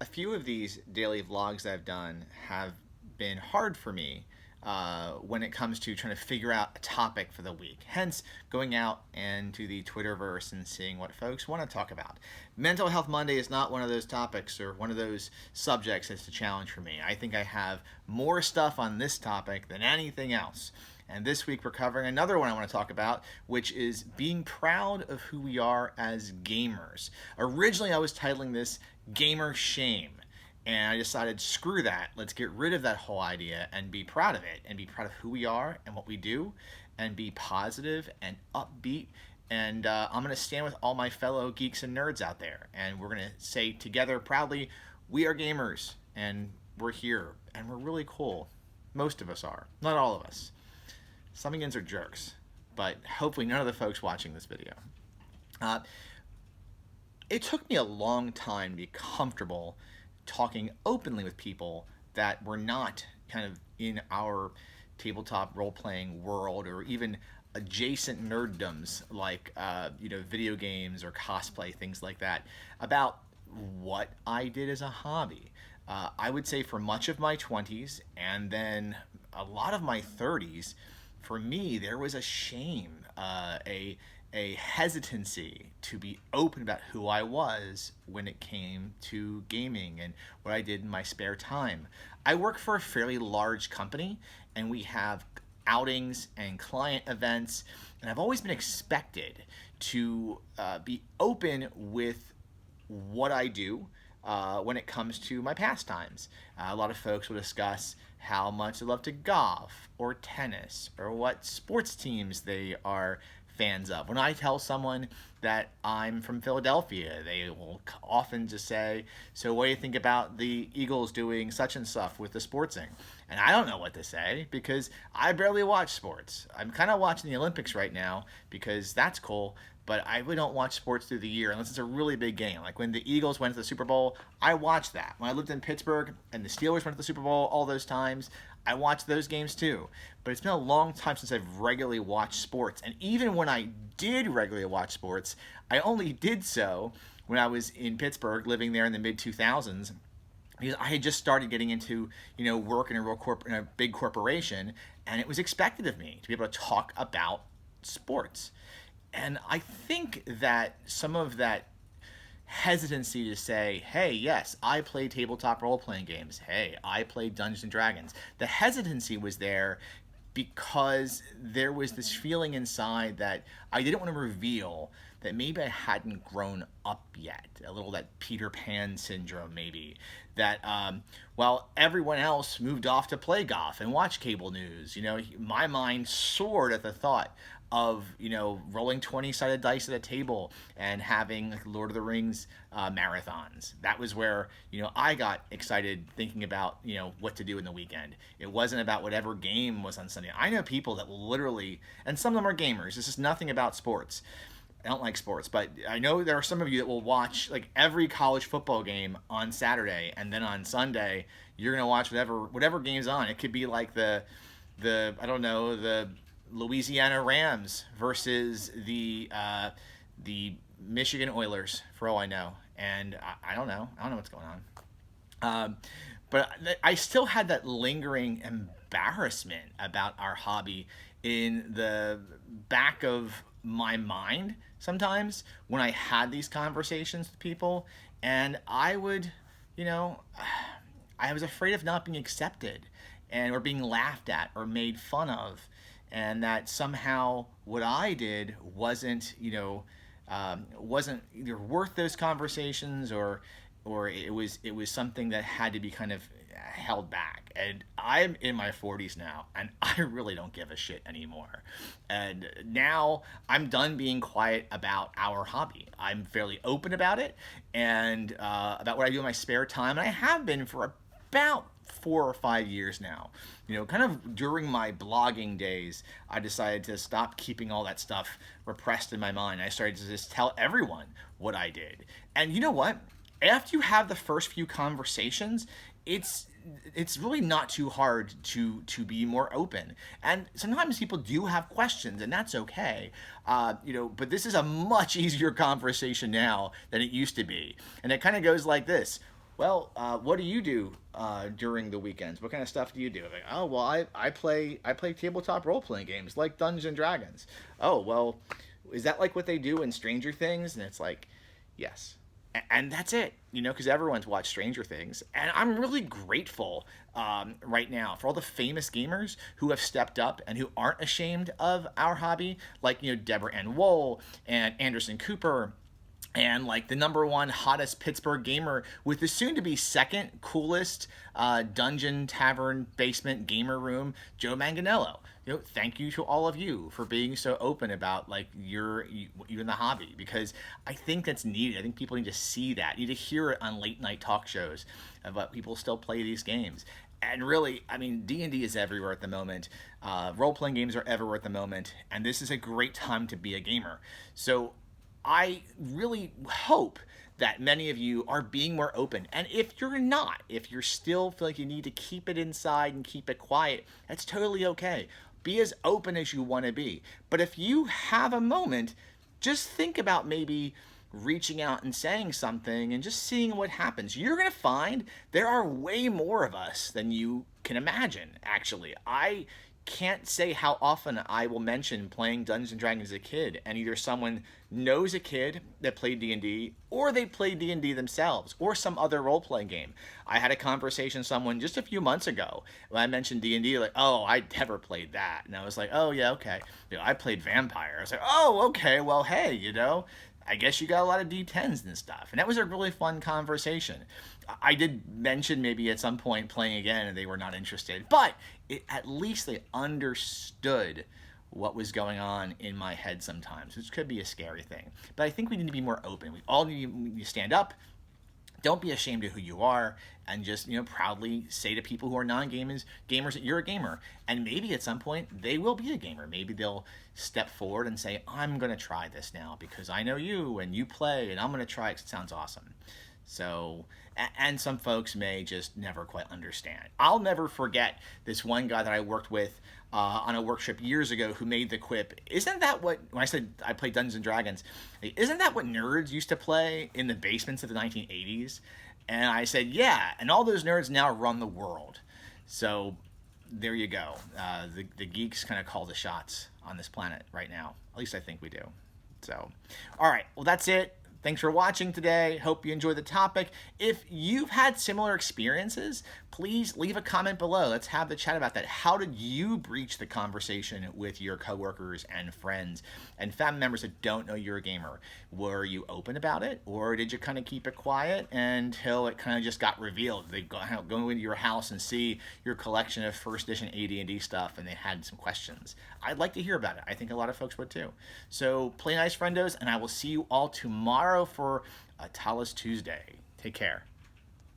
A few of these daily vlogs I've done have been hard for me when it comes to trying to figure out a topic for the week. Hence, going out and to the Twitterverse and seeing what folks want to talk about. Mental Health Monday is not one of those topics or one of those subjects that's a challenge for me. I think I have more stuff on this topic than anything else. And this week we're covering another one I want to talk about, which is being proud of who we are as gamers. Originally, I was titling this Gamer Shame. And I decided, screw that. Let's get rid of that whole idea and be proud of it and be proud of who we are and what we do and be positive and upbeat. And I'm going to stand with all my fellow geeks and nerds out there. And we're going to say together proudly, we are gamers and we're here and we're really cool. Most of us are. Not all of us. Some of are jerks, but hopefully none of the folks watching this video. It took me a long time to be comfortable talking openly with people that were not kind of in our tabletop role-playing world or even adjacent nerddoms like video games or cosplay, things like that, about what I did as a hobby. I would say for much of my 20s and then a lot of my 30s, for me, there was a shame, a hesitancy to be open about who I was when it came to gaming and what I did in my spare time. I work for a fairly large company, and we have outings and client events, and I've always been expected to be open with what I do when it comes to my pastimes. A lot of folks will discuss how much they love to golf or tennis or what sports teams they are fans of. When I tell someone that I'm from Philadelphia, they will often just say, so what do you think about the Eagles doing such and stuff with the sportsing? And I don't know what to say because I barely watch sports. I'm kind of watching the Olympics right now because that's cool, but I really don't watch sports through the year unless it's a really big game. Like when the Eagles went to the Super Bowl, I watched that. When I lived in Pittsburgh and the Steelers went to the Super Bowl all those times, I watched those games too. But it's been a long time since I've regularly watched sports. And even when I did regularly watch sports, I only did so when I was in Pittsburgh, living there in the mid-2000s. Because I had just started getting into, work in a big corporation, and it was expected of me to be able to talk about sports. And I think that some of that hesitancy to say, hey, yes, I play tabletop role-playing games. Hey, I play Dungeons & Dragons. The hesitancy was there because there was this feeling inside that I didn't want to reveal that maybe I hadn't grown up yet. A little that Peter Pan syndrome, maybe. That while everyone else moved off to play golf and watch cable news, my mind soared at the thought of rolling 20-sided dice at a table and having Lord of the Rings marathons. That was where I got excited thinking about what to do in the weekend. It wasn't about whatever game was on Sunday. I know people that will literally, and some of them are gamers. This is nothing about sports. I don't like sports, but I know there are some of you that will watch like every college football game on Saturday, and then on Sunday you're gonna watch whatever game's on. It could be like the Louisiana Rams versus the Michigan Oilers, for all I know. And I don't know. I don't know what's going on. But I still had that lingering embarrassment about our hobby in the back of my mind sometimes when I had these conversations with people. And I would, I was afraid of not being accepted or being laughed at or made fun of. And that somehow what I did wasn't either worth those conversations or it was something that had to be kind of held back. And I'm in my 40s now, and I really don't give a shit anymore. And now I'm done being quiet about our hobby. I'm fairly open about it and about what I do in my spare time, and I have been for about 4 or 5 years now. Kind of during my blogging days, I decided to stop keeping all that stuff repressed in my mind. I started to just tell everyone what I did. And you know what? After you have the first few conversations, it's really not too hard to be more open. And sometimes people do have questions, and that's okay. But this is a much easier conversation now than it used to be. And it kind of goes like this. well, what do you do during the weekends? What kind of stuff do you do? Like, oh, well, I play tabletop role playing games like Dungeons and Dragons. Oh, well, is that like what they do in Stranger Things? And it's like, yes. And that's it, because everyone's watched Stranger Things. And I'm really grateful right now for all the famous gamers who have stepped up and who aren't ashamed of our hobby, like, Deborah Ann Woll and Anderson Cooper and like the number one hottest Pittsburgh gamer with the soon to be second coolest dungeon tavern basement gamer room, Joe Manganello. Thank you to all of you for being so open about like you in the hobby, because I think that's needed. I think people need to see that, need to hear it on late night talk shows about people still play these games. And really, I mean, D&D is everywhere at the moment. Role-playing games are everywhere at the moment, and this is a great time to be a gamer. So I really hope that many of you are being more open. And if you're not, if you're still feel like you need to keep it inside and keep it quiet, that's totally okay. Be as open as you want to be. But if you have a moment, just think about maybe reaching out and saying something and just seeing what happens. You're going to find there are way more of us than you can imagine, actually. I can't say how often I will mention playing Dungeons and Dragons as a kid, and either someone knows a kid that played D&D, or they played D&D themselves, or some other role-playing game. I had a conversation with someone just a few months ago when I mentioned D&D, like, oh, I never played that. And I was like, oh, yeah, okay. I played Vampire. I was like, oh, okay, well, hey, I guess you got a lot of D10s and stuff. And that was a really fun conversation. I did mention maybe at some point playing again and they were not interested, but at least they understood what was going on in my head sometimes, which could be a scary thing. But I think we need to be more open. We all need to stand up. Don't be ashamed of who you are, and just proudly say to people who are non-gamers that you're a gamer. And maybe at some point they will be a gamer. Maybe they'll step forward and say, I'm going to try this now because I know you and you play, and I'm going to try it because it sounds awesome. So, and some folks may just never quite understand. I'll never forget this one guy that I worked with on a workshop years ago who made the quip, isn't that what, when I said I played Dungeons and Dragons, isn't that what nerds used to play in the basements of the 1980s? And I said, yeah, and all those nerds now run the world. So there you go. The geeks kind of call the shots on this planet right now. At least I think we do. So, all right, well, that's it. Thanks for watching today. Hope you enjoyed the topic. If you've had similar experiences, please leave a comment below. Let's have the chat about that. How did you breach the conversation with your coworkers and friends and family members that don't know you're a gamer? Were you open about it, or did you kind of keep it quiet until it kind of just got revealed? They go into your house and see your collection of first edition AD&D stuff, and they had some questions. I'd like to hear about it. I think a lot of folks would too. So play nice, friendos, and I will see you all tomorrow for a Talos Tuesday. Take care.